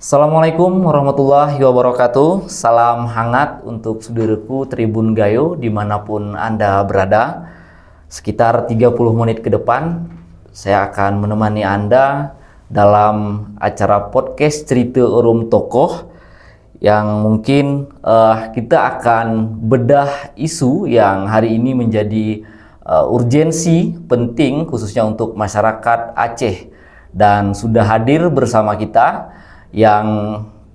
Assalamualaikum warahmatullahi wabarakatuh. Salam hangat untuk saudaraku Tribun Gayo dimanapun Anda berada. Sekitar 30 menit ke depan, saya akan menemani Anda dalam acara podcast Cerita Urum Tokoh yang mungkin kita akan bedah isu yang hari ini menjadi urgensi penting khususnya untuk masyarakat Aceh. Dan sudah hadir bersama kita yang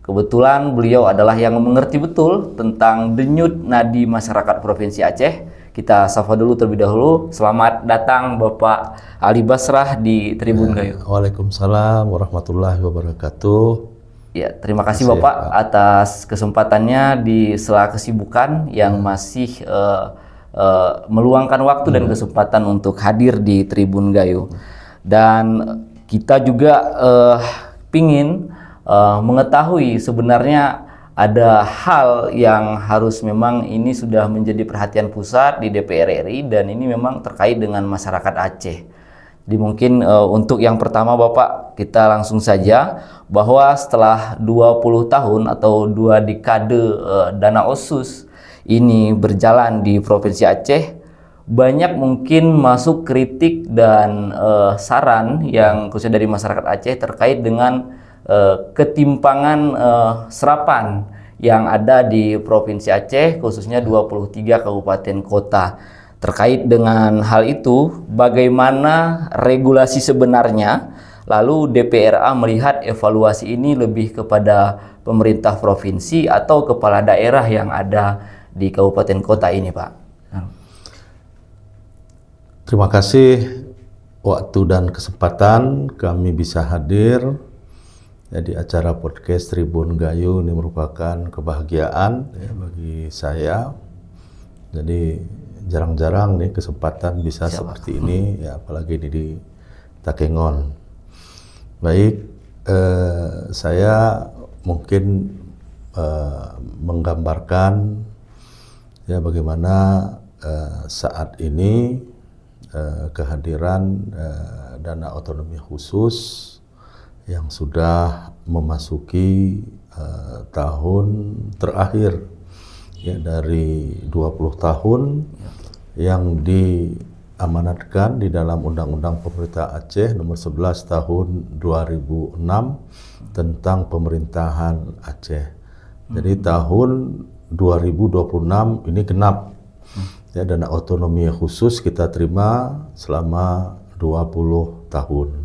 kebetulan beliau adalah yang mengerti betul tentang denyut nadi masyarakat Provinsi Aceh. Kita sapa dulu terlebih dahulu. Selamat datang Bapak Ali Basrah di Tribun Gayo. Waalaikumsalam warahmatullahi wabarakatuh. Ya, terima kasih Bapak atas kesempatannya di sela kesibukan yang masih meluangkan waktu dan kesempatan untuk hadir di Tribun Gayo. Dan kita juga pingin mengetahui sebenarnya ada hal yang harus memang ini sudah menjadi perhatian pusat di DPR RI dan ini memang terkait dengan masyarakat Aceh. Jadi mungkin untuk yang pertama Bapak, kita langsung saja bahwa setelah 20 tahun atau 2 dekade dana OSUS ini berjalan di Provinsi Aceh, banyak mungkin masuk kritik dan saran yang khususnya dari masyarakat Aceh terkait dengan ketimpangan serapan yang ada di Provinsi Aceh, khususnya 23 kabupaten kota. Terkait dengan hal itu, bagaimana regulasi sebenarnya? Lalu DPRA melihat evaluasi ini lebih kepada pemerintah provinsi atau kepala daerah yang ada di kabupaten kota ini, Pak? Terima kasih waktu dan kesempatan kami bisa hadir. Jadi acara podcast Tribun Gayo ini merupakan kebahagiaan ya, bagi saya. Jadi jarang-jarang nih kesempatan bisa seperti ini, ya apalagi ini di Takengon. Baik, saya mungkin menggambarkan ya bagaimana saat ini kehadiran dana otonomi khusus yang sudah memasuki tahun terakhir ya dari 20 tahun yang diamanatkan di dalam Undang-Undang Pemerintah Aceh nomor 11 tahun 2006 tentang pemerintahan Aceh. Jadi tahun 2026 ini genap ya, dana otonomi khusus kita terima selama 20 tahun.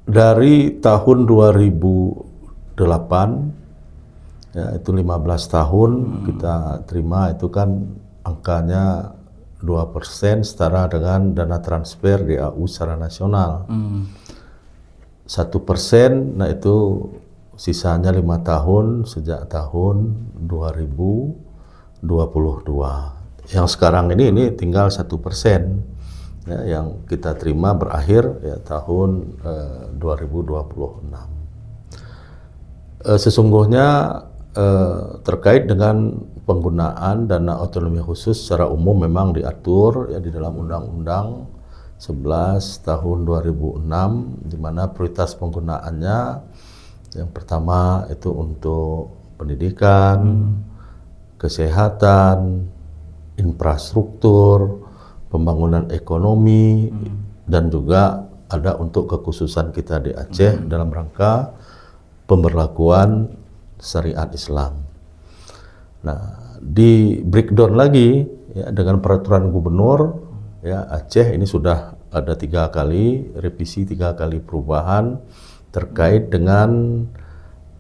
Dari tahun 2008 ya itu 15 tahun kita terima, itu kan angkanya 2% setara dengan dana transfer DAU secara nasional. 1%, nah itu sisanya 5 tahun sejak tahun 2022. Yang sekarang ini tinggal 1%. Ya, yang kita terima berakhir ya tahun 2026. Sesungguhnya terkait dengan penggunaan dana otonomi khusus secara umum memang diatur ya di dalam Undang-Undang 11 tahun 2006, di mana prioritas penggunaannya yang pertama itu untuk pendidikan, kesehatan, infrastruktur, pembangunan ekonomi, dan juga ada untuk kekhususan kita di Aceh dalam rangka pemberlakuan syariat Islam. Nah, di breakdown lagi ya, dengan peraturan gubernur ya Aceh ini sudah ada 3 kali revisi, 3 kali perubahan terkait dengan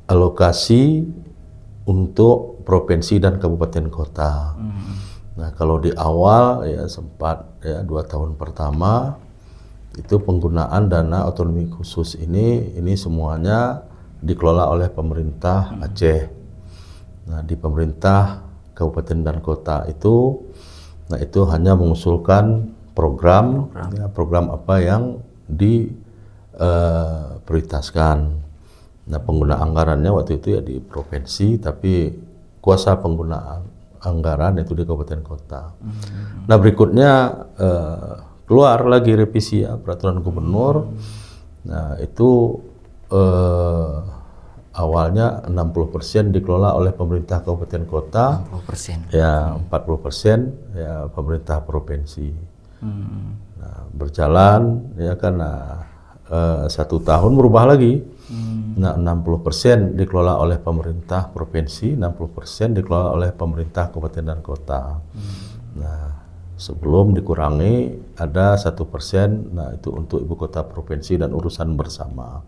alokasi untuk provinsi dan kabupaten kota. Nah, kalau di awal ya sempat ya 2 tahun pertama itu penggunaan dana otonomi khusus ini semuanya dikelola oleh pemerintah Aceh. Nah, di pemerintah kabupaten dan kota itu, nah itu hanya mengusulkan program apa yang diprioritaskan. Nah, pengguna anggarannya waktu itu ya di provinsi, tapi kuasa penggunaan anggaran itu di kabupaten kota. Nah, berikutnya keluar lagi revisi ya peraturan gubernur. Nah, itu awalnya 60% dikelola oleh pemerintah kabupaten kota, 60%. ya 40% ya pemerintah provinsi. Nah, berjalan ya karena 1 tahun berubah lagi. Nah, 60% dikelola oleh pemerintah provinsi, 60% dikelola oleh pemerintah kabupaten dan kota. Nah, sebelum dikurangi ada 1%, nah itu untuk ibu kota provinsi dan urusan bersama.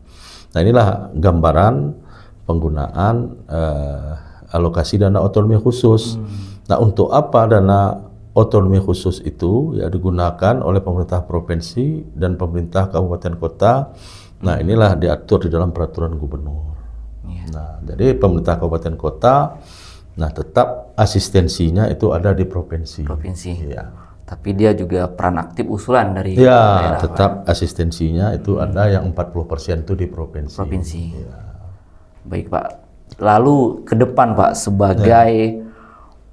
Nah, inilah gambaran penggunaan alokasi dana otonomi khusus. Nah, untuk apa dana otonomi khusus itu ya digunakan oleh pemerintah provinsi dan pemerintah kabupaten kota. Nah, inilah diatur di dalam peraturan gubernur. Nah, jadi pemerintah kabupaten kota, nah tetap asistensinya itu ada di provinsi. Ya. Tapi dia juga peran aktif usulan dari Ya, daerah, tetap asistensinya itu ada yang 40% itu di provinsi. Ya. Baik Pak. Lalu ke depan Pak sebagai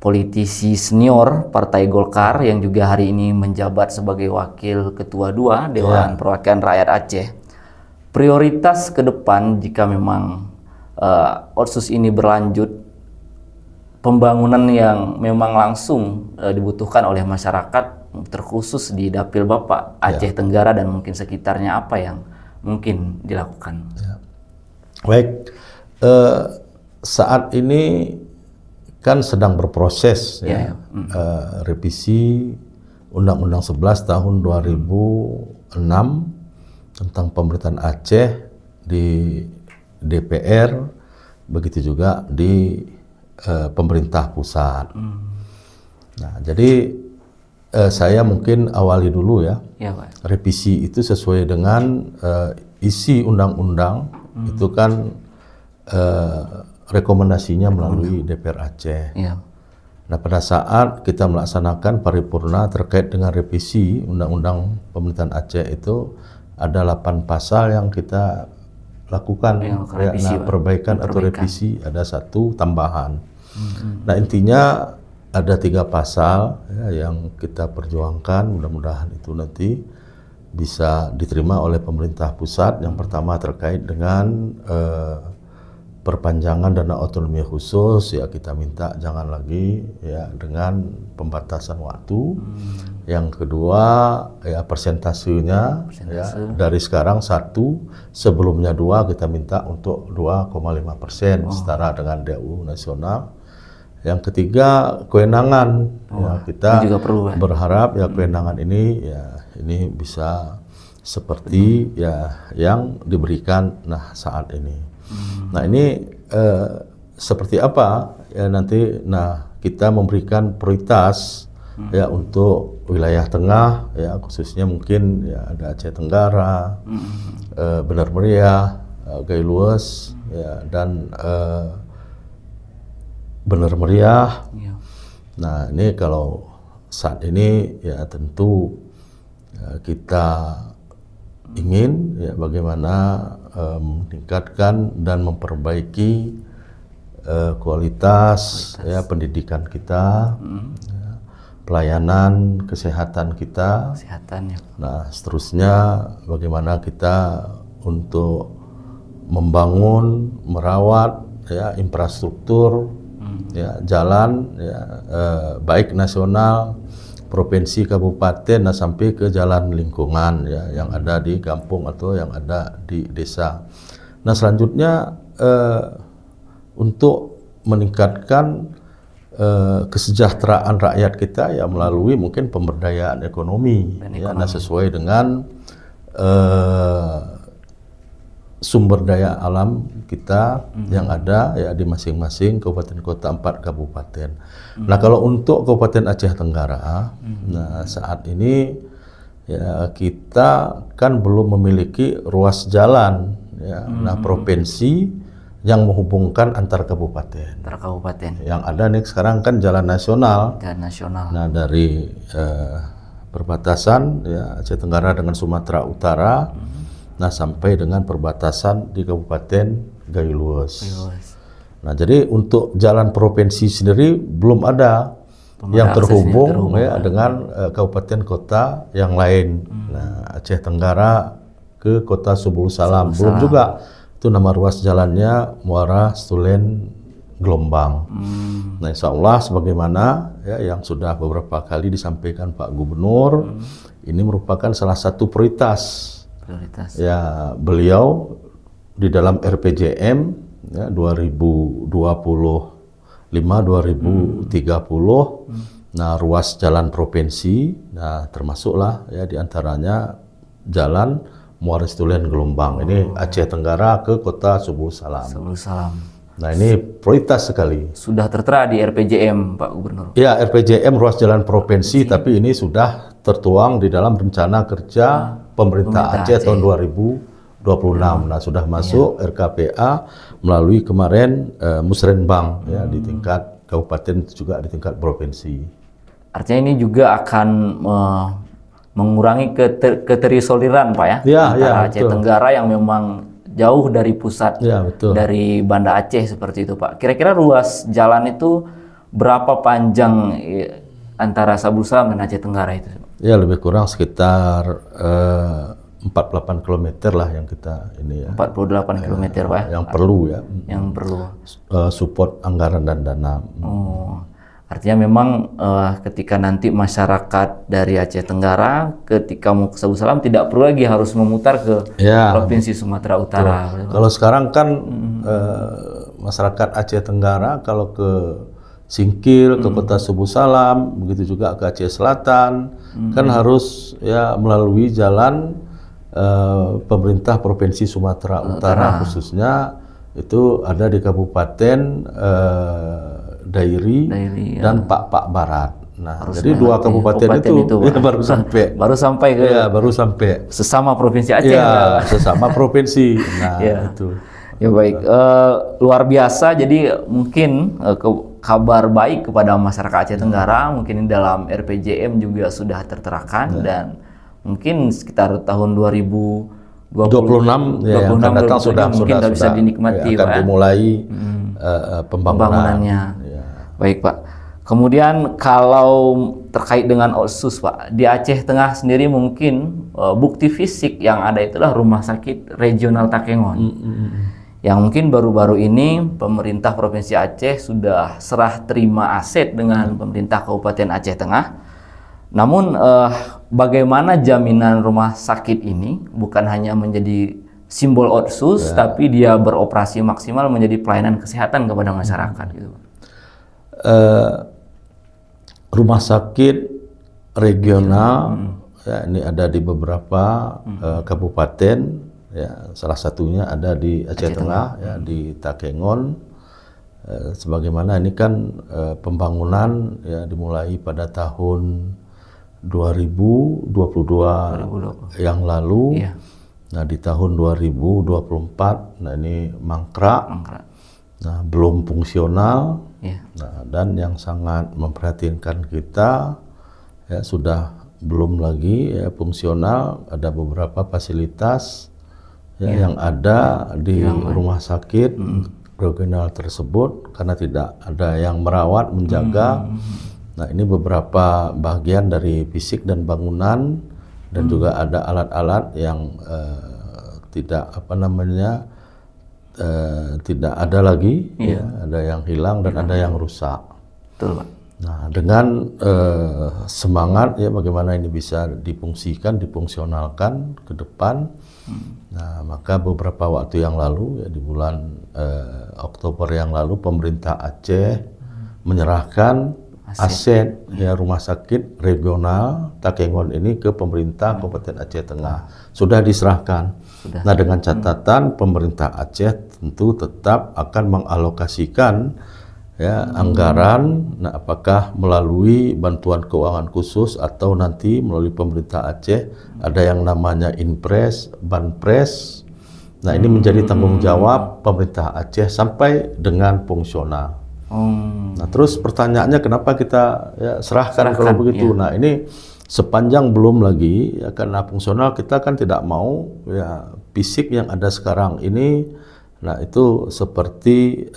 politisi senior Partai Golkar yang juga hari ini menjabat sebagai Wakil Ketua 2 Dewan Perwakilan Rakyat Aceh. Prioritas ke depan jika memang Otsus ini berlanjut, pembangunan yang memang langsung dibutuhkan oleh masyarakat terkhusus di dapil Bapak Aceh Tenggara dan mungkin sekitarnya, apa yang mungkin dilakukan? Ya. Baik. Saat ini kan sedang berproses revisi Undang-Undang 11 tahun 2006 tentang pemerintahan Aceh di DPR, begitu juga di pemerintah pusat. Nah, jadi saya mungkin awali dulu ya. Pak. Revisi itu sesuai dengan isi undang-undang itu kan rekomendasinya melalui DPR Aceh. Nah, pada saat kita melaksanakan paripurna terkait dengan revisi Undang-Undang Pemerintahan Aceh itu ada 8 pasal yang kita lakukan perbaikan atau revisi, ada 1 tambahan. Nah, intinya ada 3 pasal ya, yang kita perjuangkan, mudah-mudahan itu nanti bisa diterima oleh pemerintah pusat. Yang pertama terkait dengan perpanjangan dana otonomi khusus, ya kita minta jangan lagi ya dengan pembatasan waktu. Yang kedua ya persentasenya ya dari sekarang 1, sebelumnya 2, kita minta untuk 2,5% setara dengan DAU nasional. Yang ketiga kewenangan, ya kita juga berharap ya kewenangan ini ya ini bisa seperti ya yang diberikan saat ini. Nah, ini seperti apa ya nanti? Nah, kita memberikan prioritas ya untuk wilayah tengah ya, khususnya mungkin ya ada Aceh Tenggara, Benar Meriah, Gayo Luas ya, dan Benar Meriah. Nah, ini kalau saat ini ya tentu kita ingin ya bagaimana meningkatkan dan memperbaiki kualitas ya pendidikan kita, ya, pelayanan kesehatan kita. Nah, seterusnya bagaimana kita untuk membangun, merawat ya infrastruktur ya jalan ya baik nasional, provinsi, kabupaten, nah sampai ke jalan lingkungan ya yang ada di kampung atau yang ada di desa. Nah, selanjutnya untuk meningkatkan kesejahteraan rakyat kita ya melalui mungkin pemberdayaan ekonomi ya, nah sesuai dengan sumber daya alam kita yang ada ya di masing-masing kabupaten kota, 4 kabupaten. Nah, kalau untuk Kabupaten Aceh Tenggara, nah saat ini ya kita kan belum memiliki ruas jalan ya. Nah, provinsi yang menghubungkan antar kabupaten. Yang ada nih sekarang kan jalan nasional. Nah, dari perbatasan ya Aceh Tenggara dengan Sumatera Utara. Nah, sampai dengan perbatasan di Kabupaten Gayo Luas. Nah, jadi untuk jalan provinsi sendiri belum ada yang terhubung ya dengan kabupaten kota yang lain. Nah, Aceh Tenggara ke Kota Subul Salam belum juga Itu nama ruas jalannya Muara Stulen Gelombang. Nah, insya Allah sebagaimana ya yang sudah beberapa kali disampaikan Pak Gubernur, ini merupakan salah satu prioritas. Ya, beliau di dalam RPJM ya 2025-2030. Nah, ruas jalan provinsi, nah termasuklah ya diantaranya jalan Muara Stulen Gelombang. Ini Aceh Tenggara ke Kota Subuh Salam. Subuh Salam. Nah, ini prioritas sekali. Sudah tertera di RPJM, Pak Gubernur. Ya, RPJM ruas jalan provinsi, tapi ini sudah tertuang di dalam rencana kerja pemerintah Aceh tahun 2026. Nah, sudah masuk RKPA melalui kemarin Musrenbang ya di tingkat kabupaten juga di tingkat provinsi. Artinya ini juga akan mengurangi keterisoliran, Pak ya, antara Aceh Tenggara yang memang jauh dari pusat, dari Banda Aceh seperti itu, Pak. Kira-kira ruas jalan itu berapa panjang antara Sabuh Salam dan Aceh Tenggara itu? Ya, lebih kurang sekitar 48 km lah yang kita ini ya. 48 km, Pak. Yang perlu ya. Yang perlu. Support anggaran dan dana. Artinya memang ketika nanti masyarakat dari Aceh Tenggara ketika mau ke Sabuh Salam tidak perlu lagi harus memutar ke Provinsi Sumatera Utara. Kalau sekarang kan masyarakat Aceh Tenggara kalau ke Singkil, ke Kota Subuh Salam, begitu juga ke Aceh Selatan, kan harus ya melalui jalan pemerintah Provinsi Sumatera Utara khususnya itu ada di Kabupaten Dairi dan Pak Barat. Nah, jadi dua kabupaten itu ya, baru sampai sesama provinsi Aceh. Ya, sesama provinsi. Nah, itu. Ya baik, luar biasa. Jadi mungkin kabar baik kepada masyarakat Aceh Tenggara, mungkin dalam RPJM juga sudah terterakan dan mungkin sekitar tahun 2026 ya, yang akan datang sudah bisa dinikmati, akan Pak, dimulai pembangunannya. Baik, Pak. Kemudian kalau terkait dengan Otsus, Pak, di Aceh Tengah sendiri mungkin bukti fisik yang ada itulah Rumah Sakit Regional Takengon. Yang mungkin baru-baru ini pemerintah Provinsi Aceh sudah serah terima aset dengan pemerintah Kabupaten Aceh Tengah. Namun bagaimana jaminan rumah sakit ini bukan hanya menjadi simbol Otsus, tapi dia beroperasi maksimal menjadi pelayanan kesehatan kepada masyarakat gitu. Rumah sakit regional ya, ini ada di beberapa kabupaten ya, salah satunya ada di Aceh Tengah ya, di Takengon. Sebagaimana ini kan pembangunan ya dimulai pada tahun 2022 yang lalu. Nah, di tahun 2024 nah ini mangkrak. Nah, belum fungsional. Nah, dan yang sangat memprihatinkan kita ya sudah belum lagi ya fungsional, ada beberapa fasilitas yang ada di rumah sakit regional tersebut karena tidak ada yang merawat, menjaga. Nah, ini beberapa bagian dari fisik dan bangunan dan juga ada alat-alat yang tidak tidak ada lagi, ya, ada yang hilang dan ada yang rusak. Betul, Pak. Nah, dengan semangat ya bagaimana ini bisa difungsikan, difungsionalkan ke depan. Nah, maka beberapa waktu yang lalu ya di bulan Oktober yang lalu pemerintah Aceh menyerahkan aset ya rumah sakit regional Takengon ini ke pemerintah Kabupaten Aceh Tengah. Sudah diserahkan. Nah, dengan catatan pemerintah Aceh tentu tetap akan mengalokasikan ya anggaran, nah apakah melalui bantuan keuangan khusus atau nanti melalui pemerintah Aceh ada yang namanya Inpres, Banpres. Nah, ini menjadi tanggung jawab pemerintah Aceh sampai dengan fungsional. Nah, terus pertanyaannya kenapa kita ya, serahkan kalau begitu? Nah, ini sepanjang belum lagi ya, karena fungsional kita kan tidak mau ya fisik yang ada sekarang ini, nah itu seperti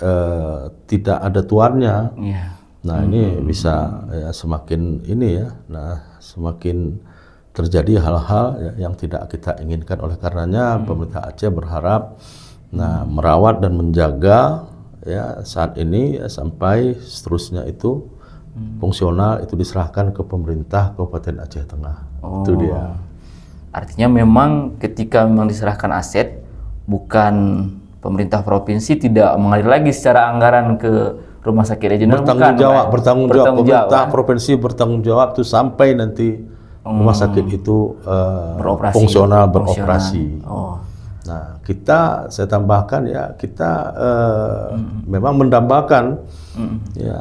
tidak ada tuannya. Nah, ini bisa ya semakin ini ya, nah semakin terjadi hal-hal ya, yang tidak kita inginkan. Oleh karenanya pemerintah Aceh berharap Nah, merawat dan menjaga ya saat ini ya, sampai seterusnya itu fungsional itu diserahkan ke pemerintah Kabupaten Aceh Tengah. Itu dia. Artinya memang ketika memang diserahkan aset, bukan pemerintah provinsi tidak mengalir lagi secara anggaran ke rumah sakit regional, Bertanggung jawab pemerintah kan? provinsi bertanggung jawab tuh sampai nanti rumah sakit itu Beroperasi. fungsional beroperasi. Oh. Nah, saya tambahkan ya, kita memang mendambakan ya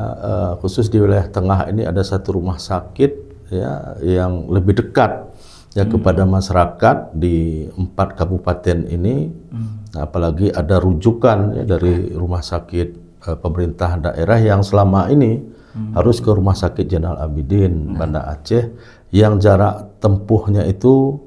khusus di wilayah tengah ini ada satu rumah sakit ya yang lebih dekat ya kepada masyarakat di 4 kabupaten ini. Nah, apalagi ada rujukan ya dari rumah sakit pemerintah daerah yang selama ini harus ke Rumah Sakit Zainal Abidin Banda Aceh yang jarak tempuhnya itu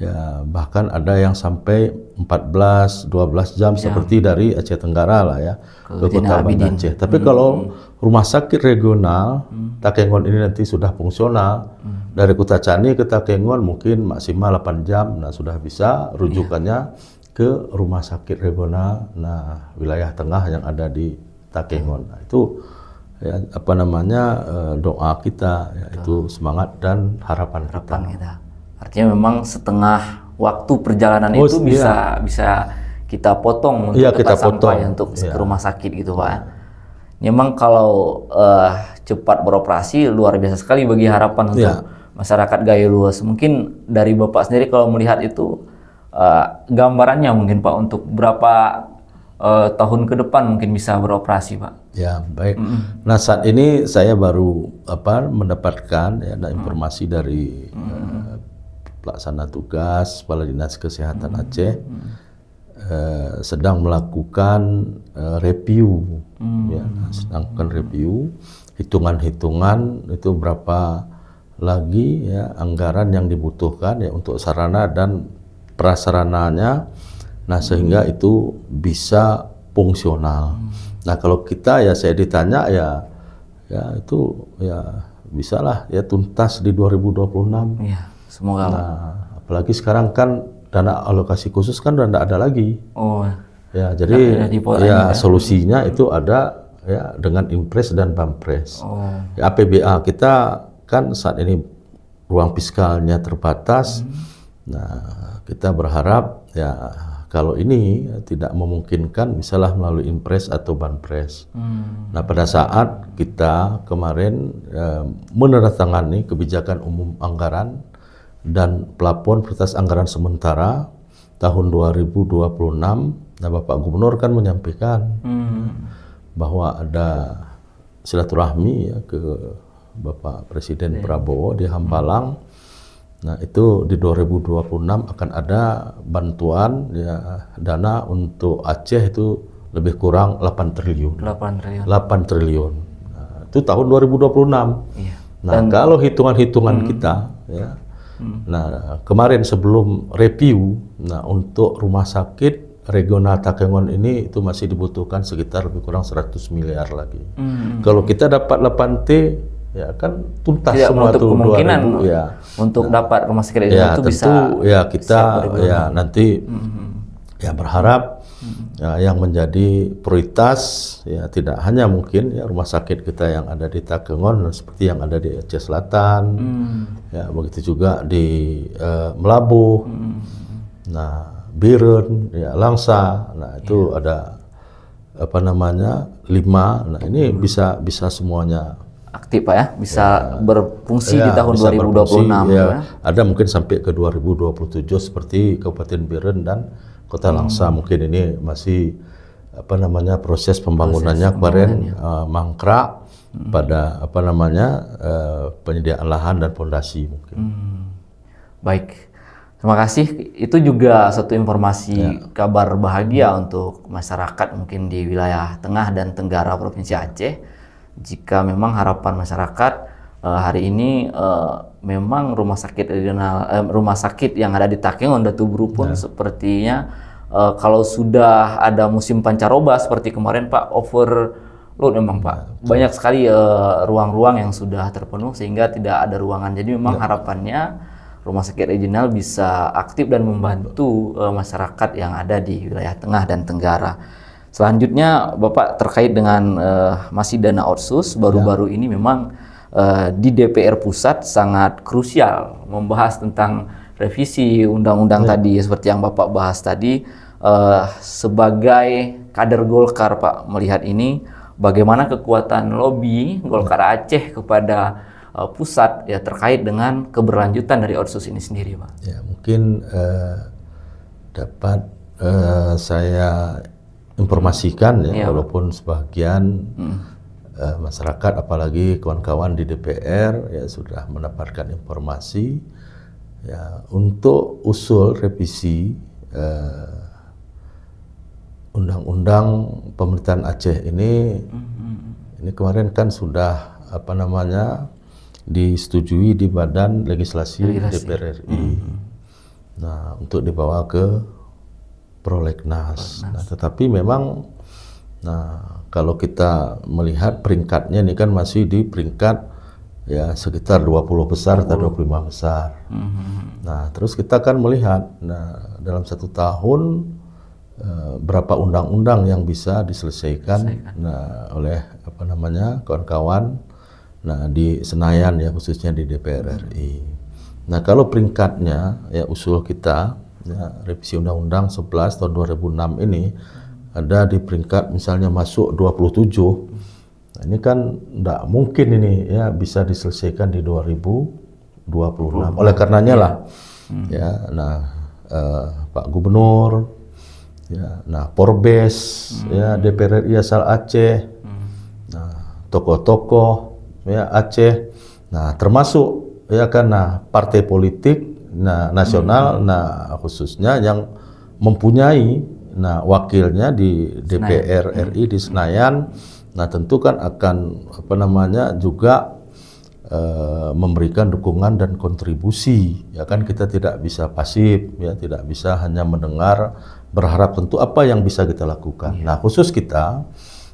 ya bahkan ada yang sampai 14-12 jam seperti dari Aceh Tenggara lah ya ke Kota Banda Aceh. Tapi kalau rumah sakit regional Takengon ini nanti sudah fungsional dari Kota Cani ke Takengon mungkin maksimal 8 jam. Nah, sudah bisa rujukannya ke rumah sakit regional wilayah tengah yang ada di Takengon. Nah, itu ya apa namanya doa kita ya, itu semangat dan harapan kita. Artinya memang setengah waktu perjalanan itu bisa kita potong untuk tempat sampai untuk ke rumah sakit gitu Pak. Memang kalau cepat beroperasi luar biasa sekali bagi harapan untuk masyarakat Gayo Luas. Mungkin dari Bapak sendiri kalau melihat itu gambarannya mungkin Pak untuk berapa tahun ke depan mungkin bisa beroperasi Pak? Ya baik. Nah saat ini saya baru mendapatkan ya, informasi dari pelaksana tugas Kepala Dinas Kesehatan Aceh sedang melakukan review, ya, sedang melakukan review hitungan-hitungan itu berapa lagi ya anggaran yang dibutuhkan ya untuk sarana dan prasarananya. Nah, sehingga itu bisa fungsional. Nah, kalau kita ya saya ditanya ya itu ya bisalah ya tuntas di 2026. Iya, semoga. Nah, apalagi sekarang kan dana alokasi khusus kan udah tidak ada lagi. Oh. Ya, jadi ya solusinya itu ada ya dengan Impres dan Bampres. Ya, APBA kita kan saat ini ruang fiskalnya terbatas. Nah, kita berharap ya kalau ini tidak memungkinkan, misalnya melalui Impres atau Banpres. Nah, pada saat kita kemarin menandatangani kebijakan umum anggaran dan plafon prioritas anggaran sementara tahun 2026, nah Bapak Gubernur kan menyampaikan bahwa ada silaturahmi ya ke Bapak Presiden Prabowo di Hambalang. Nah, itu di 2026 akan ada bantuan ya dana untuk Aceh itu lebih kurang 8 triliun. 8 triliun. Nah, itu tahun 2026. Iya. Nah, kalau hitungan-hitungan kita ya. Nah, kemarin sebelum review, nah untuk rumah sakit regional Takengon ini itu masih dibutuhkan sekitar lebih kurang 100 miliar lagi. Kalau kita dapat 8T ya kan tuntas tidak semua tuh kemungkinan 2000 ya untuk dapat rumah sakit ya, itu tentu, bisa ya kita ya nanti ya berharap ya, yang menjadi prioritas ya tidak hanya mungkin ya rumah sakit kita yang ada di Takengon seperti yang ada di Aceh Selatan ya begitu juga di Melabuh nah Biren ya Langsa nah itu ada apa namanya 5 nah ini bisa semuanya aktif Pak ya, bisa berfungsi di tahun 2026 ya. Ada mungkin sampai ke 2027 seperti Kabupaten Biren dan Kota Langsa mungkin ini masih apa namanya proses pembangunannya kemarin mangkrak pada apa namanya penyediaan lahan dan fondasi mungkin. Baik. Terima kasih. Itu juga satu informasi kabar bahagia untuk masyarakat mungkin di wilayah tengah dan tenggara Provinsi Aceh. Jika memang harapan masyarakat hari ini memang rumah sakit regional rumah sakit yang ada di Takengon Datu Buru pun sepertinya kalau sudah ada musim pancaroba seperti kemarin Pak overload memang Pak banyak sekali ruang-ruang yang sudah terpenuh sehingga tidak ada ruangan. Jadi memang harapannya Rumah Sakit Regional bisa aktif dan membantu masyarakat yang ada di wilayah tengah dan tenggara. Selanjutnya Bapak terkait dengan masih dana otsus, baru-baru ini memang di DPR Pusat sangat krusial membahas tentang revisi undang-undang tadi seperti yang Bapak bahas tadi. Sebagai kader Golkar Pak melihat ini, bagaimana kekuatan lobby Golkar Aceh kepada pusat ya terkait dengan keberlanjutan dari otsus ini sendiri Pak? Ya mungkin dapat saya informasikan ya, walaupun sebagian masyarakat apalagi kawan-kawan di DPR ya sudah mendapatkan informasi ya untuk usul revisi undang-undang pemerintahan Aceh ini kemarin kan sudah disetujui di Badan Legislasi DPR RI. Nah, untuk dibawa ke Prolegnas. Nah, tetapi memang kalau kita melihat peringkatnya ini kan masih di peringkat ya sekitar 20 besar atau 25 besar. Nah, terus kita kan melihat dalam 1 tahun berapa undang-undang yang bisa diselesaikan oleh kawan-kawan di Senayan ya, khususnya di DPR RI. Nah, kalau peringkatnya ya usul kita ya, revisi Undang-Undang 11 tahun 2006 ini ada di peringkat misalnya masuk 27. Nah, ini kan tidak mungkin ini ya bisa diselesaikan di 2026. Oleh karenanya lah ya Pak Gubernur ya, Porbes ya, DPR RI asal Aceh, tokoh-tokoh ya Aceh, termasuk ya karena partai politik nasional, khususnya yang mempunyai wakilnya di DPR RI di Senayan, tentu kan akan juga memberikan dukungan dan kontribusi ya kan. Kita tidak bisa pasif ya, tidak bisa hanya mendengar berharap, tentu apa yang bisa kita lakukan. Nah, khusus kita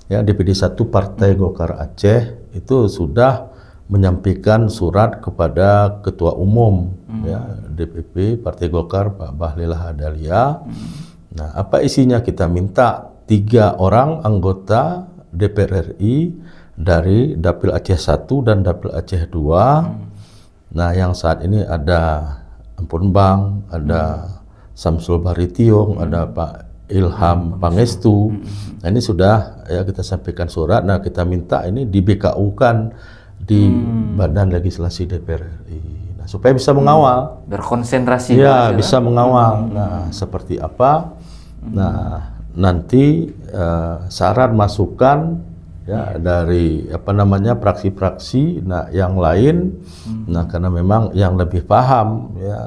ya DPD 1 Partai Golkar Aceh itu sudah menyampaikan surat kepada Ketua Umum ya DPP Partai Golkar Pak Bahlil Lahadalia. Nah, apa isinya? Kita minta 3 orang anggota DPR RI dari Dapil Aceh 1 dan Dapil Aceh 2. Nah, yang saat ini ada Ampun Bang, ada Samsul Baritiung, ada Pak Ilham Pangestu. Nah, ini sudah ya kita sampaikan surat. Nah, kita minta ini di BKU-kan di Badan Legislasi DPR RI. Nah, supaya bisa mengawal. Berkonsentrasi. Ya, bisa mengawal. Nah, seperti apa? Nah, nanti syarat masukan ya dari praksi-praksi yang lain. Nah, karena memang yang lebih paham ya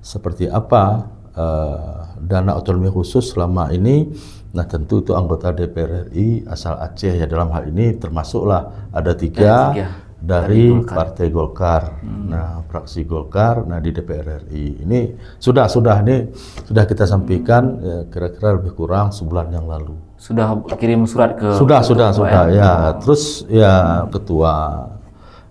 seperti apa dana otonomi khusus selama ini. Nah, tentu itu anggota DPR RI asal Aceh ya, dalam hal ini termasuklah ada 3 dari Partai Golkar. Nah, fraksi Golkar di DPR RI ini sudah kita sampaikan ya, kira-kira lebih kurang sebulan yang lalu. Sudah kirim surat ke sudah ya. Terus ya Ketua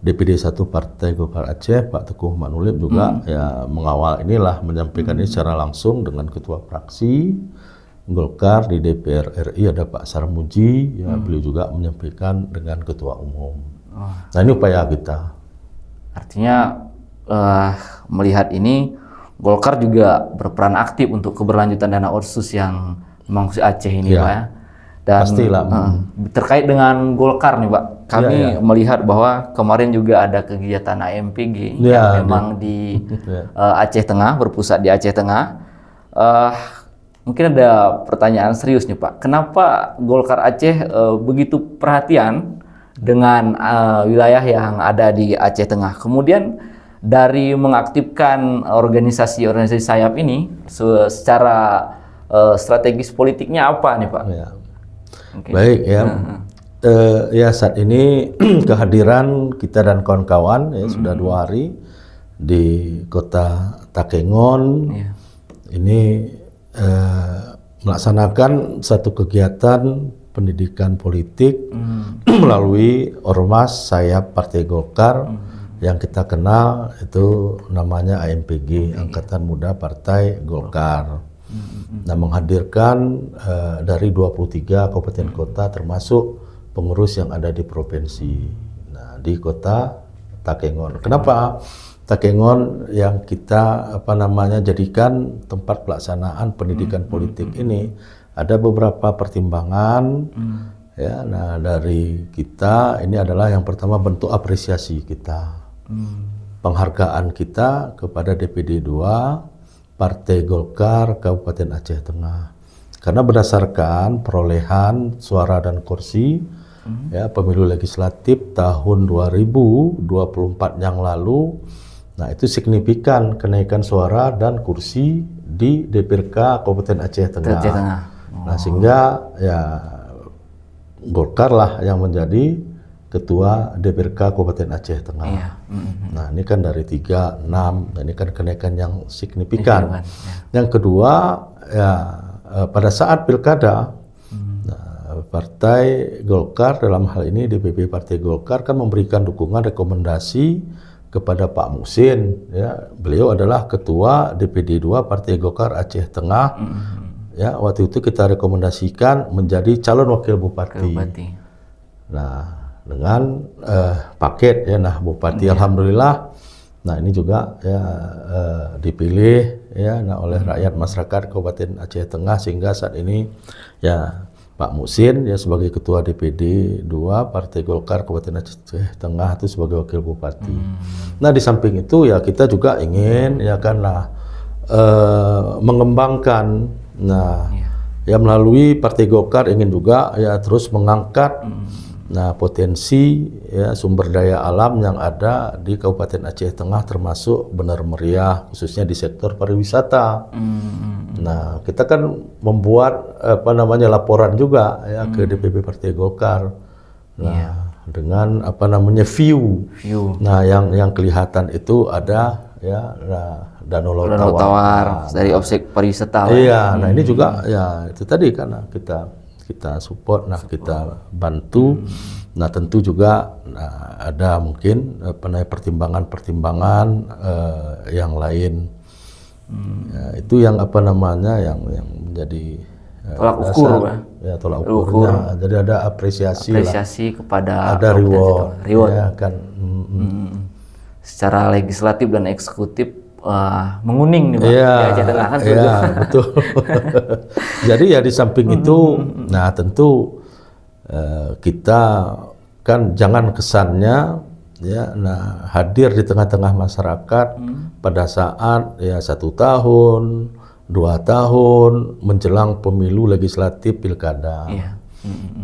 DPD 1 Partai Golkar Aceh Pak Teguh Manulib juga ya mengawal inilah, menyampaikan ini secara langsung dengan Ketua Fraksi Golkar di DPR RI ada Pak Sarmuji ya, beliau juga menyampaikan dengan Ketua Umum. Nah, ini upaya kita. Artinya melihat ini Golkar juga berperan aktif untuk keberlanjutan dana otsus yang memang Aceh ini Pak ya. Dan pastilah. Terkait dengan Golkar nih Pak, kami melihat bahwa kemarin juga ada kegiatan AMPG yang memang di Aceh Tengah, berpusat di Aceh Tengah. Mungkin ada pertanyaan serius nih Pak, kenapa Golkar Aceh begitu perhatian dengan wilayah yang ada di Aceh Tengah? Kemudian dari mengaktifkan organisasi-organisasi sayap ini secara strategis politiknya apa nih Pak? Ya. Baik ya. Ya saat ini kehadiran kita dan kawan-kawan ya sudah 2 hari di Kota Takengon. Ini melaksanakan satu kegiatan pendidikan politik melalui ormas sayap Partai Golkar Yang kita kenal itu namanya AMPG, Angkatan Muda Partai Golkar. Nah, menghadirkan dari 23 kabupaten kota termasuk pengurus yang ada di provinsi. Nah, di kota Takengon. Kenapa Takengon yang kita jadikan tempat pelaksanaan pendidikan politik ini? Ada beberapa pertimbangan. Ya, nah dari kita ini adalah yang pertama bentuk apresiasi kita. Penghargaan kita kepada DPD 2 Partai Golkar Kabupaten Aceh Tengah. Karena berdasarkan perolehan suara dan kursi ya pemilu legislatif tahun 2024 yang lalu, nah itu signifikan kenaikan suara dan kursi di DPRK Kabupaten Aceh Tengah. Nah, sehingga ya Golkar lah yang menjadi Ketua DPRK Kabupaten Aceh Tengah. Iya. Nah, ini kan dari 3, 6, nah ini kan kenaikan yang signifikan. Yang kedua, ya pada saat pilkada, nah, Partai Golkar dalam hal ini DPP Partai Golkar kan memberikan dukungan rekomendasi kepada Pak Muhsin. Ya, beliau adalah Ketua DPD 2 Partai Golkar Aceh Tengah. Ya, waktu itu kita rekomendasikan menjadi calon wakil bupati. Nah, dengan paket ya, nah bupati alhamdulillah. Nah, ini juga ya dipilih ya oleh rakyat masyarakat Kabupaten Aceh Tengah sehingga saat ini ya Pak Muhsin ya sebagai Ketua DPD 2 Partai Golkar Kabupaten Aceh Tengah itu sebagai wakil bupati. Nah, di samping itu ya kita juga ingin ya karena mengembangkan ya melalui Partai Golkar ingin juga ya terus mengangkat nah potensi ya sumber daya alam yang ada di Kabupaten Aceh Tengah termasuk Benar Meriah khususnya di sektor pariwisata. Nah, kita kan membuat laporan juga ya ke DPP Partai Golkar. Nah, dengan view. Nah, yang kelihatan itu ada ya Danau Laut Tawar dari objek pariwisata. Iya, nah ini juga ya itu tadi karena kita support, nah kita bantu. Nah, tentu juga ada mungkin pertimbangan-pertimbangan yang lain. Ya, itu yang yang menjadi tolak ukur, ya tolak ukurnya. Jadi ada apresiasi kepada ada reward. Ya, kan. Secara legislatif dan eksekutif menguning nih Pak. Iya, di Aceh Tengah kan iya, betul. Jadi ya di samping itu, nah tentu kita kan jangan kesannya ya, nah hadir di tengah-tengah masyarakat pada saat ya 1 tahun, 2 tahun menjelang pemilu legislatif pilkada.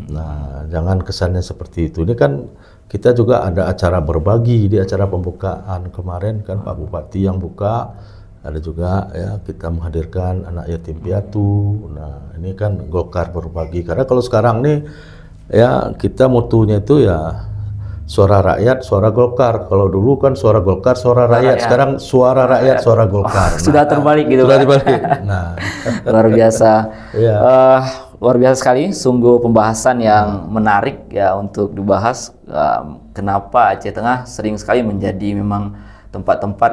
Nah, jangan kesannya seperti itu. Ini kan kita juga ada acara berbagi di acara pembukaan kemarin kan Pak Bupati yang buka, ada juga ya kita menghadirkan anak yatim piatu. Nah, ini kan Golkar berbagi karena kalau sekarang nih ya kita mutunya itu ya suara rakyat, suara Golkar. Kalau dulu kan suara Golkar, suara rakyat. Sekarang suara rakyat, suara Golkar. Sudah terbalik gitu. Sudah terbalik. Nah, luar biasa. Iya. Luar biasa sekali, sungguh pembahasan yang menarik ya untuk dibahas. Kenapa Aceh Tengah sering sekali menjadi memang tempat-tempat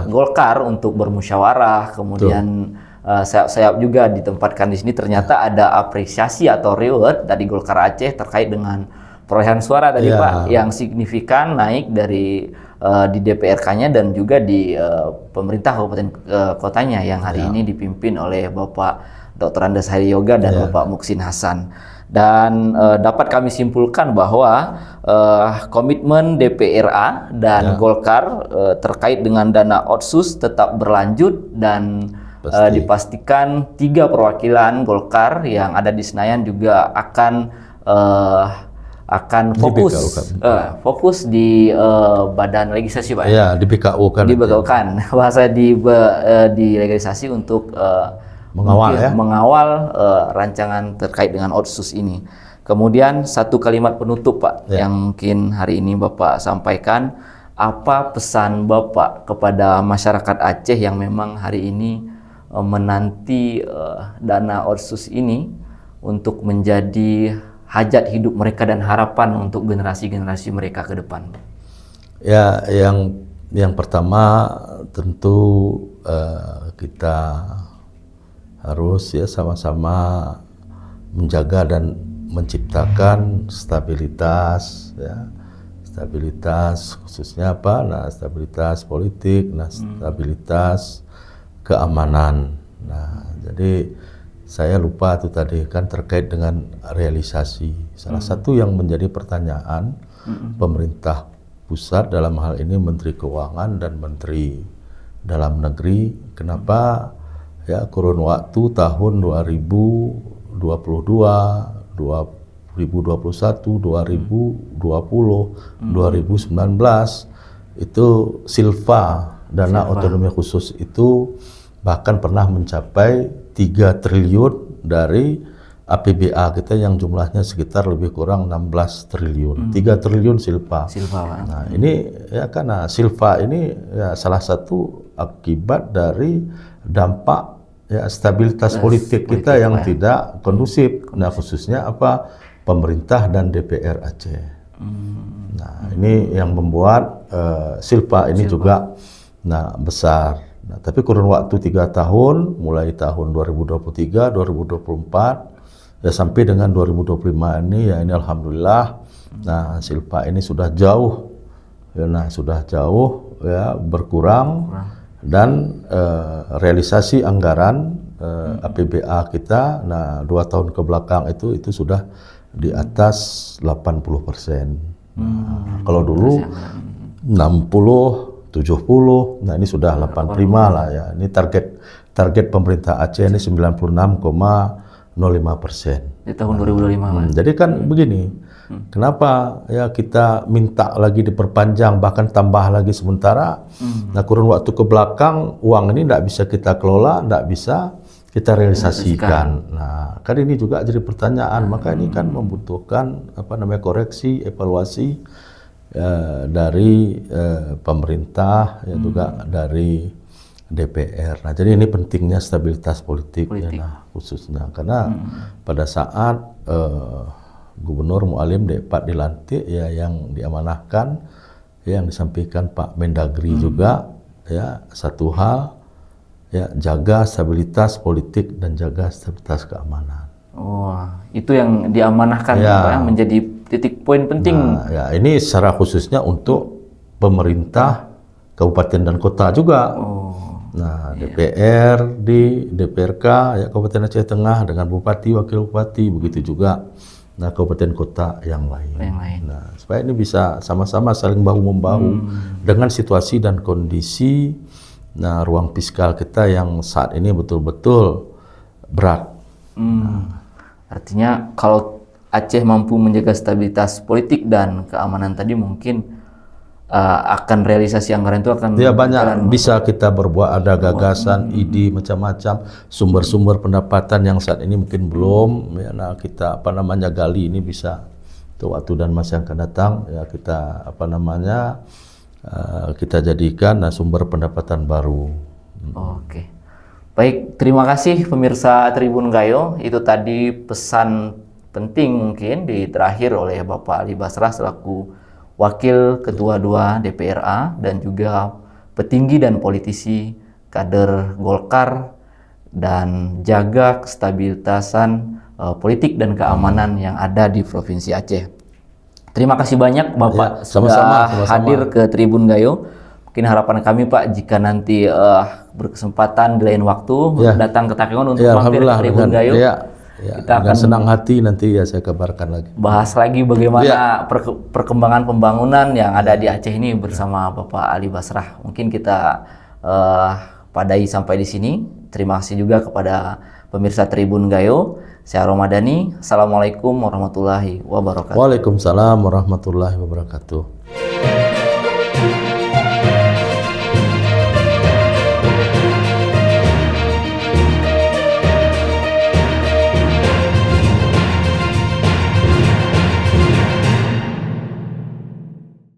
Golkar untuk bermusyawarah, kemudian sayap-sayap juga ditempatkan di sini. Ternyata ada apresiasi atau reward dari Golkar Aceh terkait dengan perolehan suara tadi Pak, yang signifikan naik dari di DPRK-nya dan juga di pemerintah kabupaten kotanya yang hari ini dipimpin oleh Bapak Dr. Andes Hari Yoga dan Bapak Muhsin Hasan. Dan dapat kami simpulkan bahwa komitmen DPRA dan Golkar terkait dengan dana otsus tetap berlanjut dan dipastikan 3 perwakilan Golkar yang ada di Senayan juga akan fokus di badan legislasi Pak. Iya, di BKU kan. Di BKU kan. Bahasa di legislasi untuk mengawal rancangan terkait dengan otsus ini. Kemudian satu kalimat penutup Pak yang mungkin hari ini Bapak sampaikan, apa pesan Bapak kepada masyarakat Aceh yang memang hari ini menanti dana otsus ini untuk menjadi hajat hidup mereka dan harapan untuk generasi-generasi mereka ke depan? Ya, yang pertama tentu kita harus ya sama-sama menjaga dan menciptakan stabilitas ya. Stabilitas khususnya apa? Nah, stabilitas politik, nah stabilitas keamanan. Nah, jadi saya lupa tuh tadi kan terkait dengan realisasi. Salah satu yang menjadi pertanyaan pemerintah pusat dalam hal ini Menteri Keuangan dan Menteri Dalam Negeri, kenapa ya kurun waktu tahun 2022, 2021, 2020, 2019 itu Silva dana otonomi khusus itu bahkan pernah mencapai 3 triliun dari APBA kita yang jumlahnya sekitar lebih kurang 16 triliun. 3 triliun Silva. Nah, ini ya karena Silva ini ya salah satu akibat dari dampak ya stabilitas politik kita yang tidak kondusif. Nah, khususnya apa? Pemerintah dan DPR Aceh. Nah, ini yang membuat Silva ini juga besar. Nah, tapi kurun waktu 3 tahun, mulai tahun 2023, 2024, ya sampai dengan 2025 ini, ya ini alhamdulillah. Nah, Silva ini sudah jauh, ya berkurang dan realisasi anggaran APBA kita, nah 2 tahun ke belakang itu sudah di atas 80%. Kalau dulu 60, 70, nah ini sudah 85 lah ya. Ini target pemerintah Aceh ini 96,05%. Di tahun 2025. Jadi kan begini, kenapa ya kita minta lagi diperpanjang bahkan tambah lagi sementara, nah kurun waktu ke belakang uang ini tidak bisa kita kelola, tidak bisa kita realisasikan. Nah, kan ini juga jadi pertanyaan. Maka ini kan membutuhkan koreksi, evaluasi dari pemerintah, ya juga dari DPR. Nah, jadi ini pentingnya stabilitas politik. Ya, nah, khususnya karena pada saat Gubernur Mualim Depak dilantik, ya yang diamanahkan, ya, yang disampaikan Pak Mendagri juga, ya satu hal. Ya, jaga stabilitas politik dan jaga stabilitas keamanan. Oh, itu yang diamanahkan ya, menjadi titik poin penting. Nah, ya ini secara khususnya untuk pemerintah kabupaten dan kota juga. Nah, DPR di DPRK ya Kabupaten Aceh Tengah dengan bupati, wakil bupati, begitu juga. Nah, kabupaten kota yang lain. Nah, supaya ini bisa sama-sama saling bahu membahu dengan situasi dan kondisi. Nah, ruang fiskal kita yang saat ini betul-betul berat. Artinya kalau Aceh mampu menjaga stabilitas politik dan keamanan tadi, mungkin akan realisasi anggaran itu akan ya banyak bisa kita berbuat, ada gagasan, ide macam-macam, sumber-sumber pendapatan yang saat ini mungkin belum. Ya, nah kita gali ini bisa untuk waktu dan masa yang akan datang. Ya kita kita jadikan sumber pendapatan baru. Oke. Baik, terima kasih pemirsa Tribun Gayo. Itu tadi pesan penting mungkin di terakhir oleh Bapak Ali Basrah selaku Wakil Ketua 2 DPRA dan juga petinggi dan politisi kader Golkar, dan jaga kestabilitasan politik dan keamanan yang ada di Provinsi Aceh. Terima kasih banyak Bapak sudah hadir ke Tribun Gayo. Mungkin harapan kami Pak, jika nanti berkesempatan di lain waktu datang ke Takengon untuk mampir ke Tribun Gayo, kita akan senang hati nanti ya saya kabarkan lagi. Bahas lagi bagaimana perkembangan pembangunan yang ada di Aceh ini bersama Bapak Ali Basrah. Mungkin kita padai sampai di sini. Terima kasih juga kepada pemirsa Tribun Gayo. Saya Romadani. Assalamualaikum warahmatullahi wabarakatuh. Waalaikumsalam warahmatullahi wabarakatuh.